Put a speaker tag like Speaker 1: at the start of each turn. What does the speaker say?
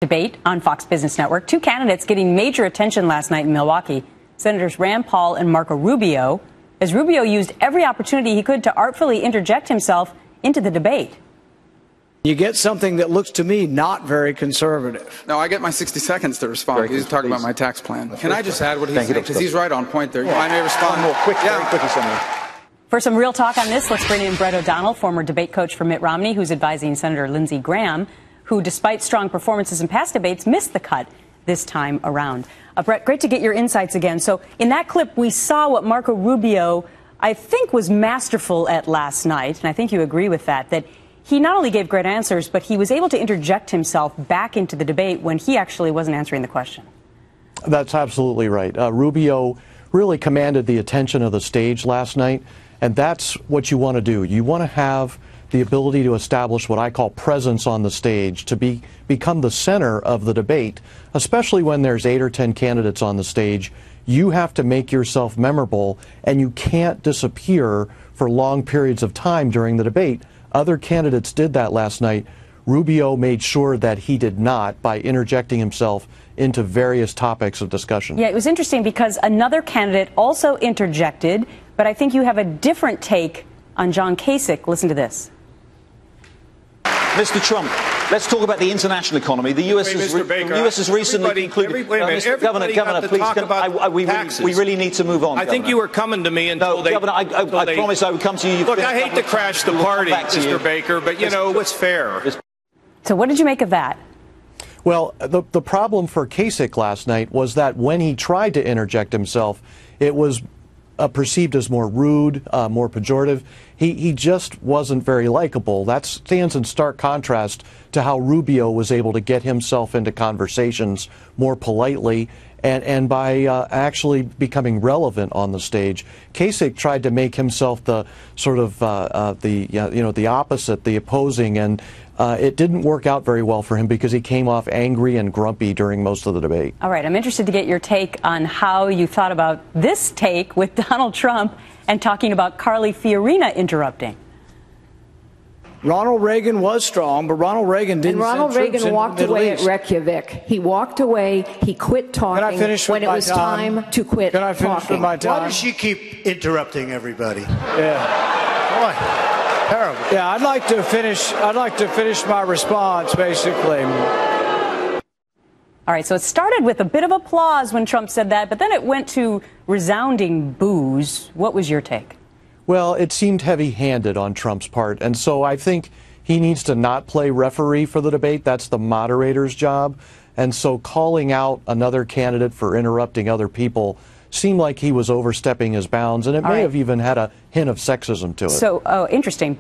Speaker 1: Debate on Fox Business Network. Two candidates getting major attention last night in Milwaukee. Senators Rand Paul and Marco Rubio, as Rubio used every opportunity he could to artfully interject himself into the debate.
Speaker 2: You get something that looks to me not very conservative.
Speaker 3: No, I get my 60 seconds to respond. He's talking about my tax plan. Can I just add what he's saying? Because he's right on point there. You mind me respond?
Speaker 4: Very quickly, Senator.
Speaker 1: For some real talk on this, let's bring in Brett O'Donnell, former debate coach for Mitt Romney, who's advising Senator Lindsey Graham, who, despite strong performances in past debates, missed the cut this time around. Brett, great to get your insights again. So in that clip, we saw what Marco Rubio, I think, was masterful at last night, and I think you agree with that he not only gave great answers, but he was able to interject himself back into the debate when he actually wasn't answering the question.
Speaker 5: That's absolutely right. Rubio really commanded the attention of the stage last night, and that's what you want to do. You want to have the ability to establish what I call presence on the stage, to become the center of the debate, especially when there's 8 or 10 candidates on the stage. You have to make yourself memorable, and you can't disappear for long periods of time during the debate. Other candidates did that last night. Rubio made sure that he did not by interjecting himself into various topics of discussion.
Speaker 1: Yeah, it was interesting because another candidate also interjected, but I think you have a different take on John Kasich. Listen to this.
Speaker 4: Mr. Trump, let's talk about the international economy. The U.S. has recently concluded. Governor, please, we really need to move on.
Speaker 2: I think you were coming to me until they...
Speaker 4: Governor, I promise I would come to you.
Speaker 2: Look, I hate to crash the party, Mr. Baker, but, you know, it's fair.
Speaker 1: So what did you make of that?
Speaker 5: Well, the problem for Kasich last night was that when he tried to interject himself, it was perceived as more rude, more pejorative. He just wasn't very likable. That stands in stark contrast to how Rubio was able to get himself into conversations more politely and by actually becoming relevant on the stage. Kasich tried to make himself the sort of the opposite, the opposing, and it didn't work out very well for him because he came off angry and grumpy during most of the debate.
Speaker 1: All right, I'm interested to get your take on how you thought about this take with Donald Trump and talking about Carly Fiorina interrupting.
Speaker 2: Ronald Reagan was strong, but Ronald Reagan didn't.
Speaker 6: And Ronald Reagan walked away at Reykjavik. He walked away. He quit talking when it was time to quit talking.
Speaker 2: Can I finish with my time?
Speaker 7: Why does she keep interrupting everybody?
Speaker 2: Yeah.
Speaker 7: Boy, terrible.
Speaker 2: Yeah, I'd like to finish my response, basically.
Speaker 1: All right, so it started with a bit of applause when Trump said that, but then it went to resounding boos. What was your take?
Speaker 5: Well, it seemed heavy-handed on Trump's part, and so I think he needs to not play referee for the debate. That's the moderator's job. And so calling out another candidate for interrupting other people seemed like he was overstepping his bounds, and it may have even had a hint of sexism to it.
Speaker 1: So, interesting.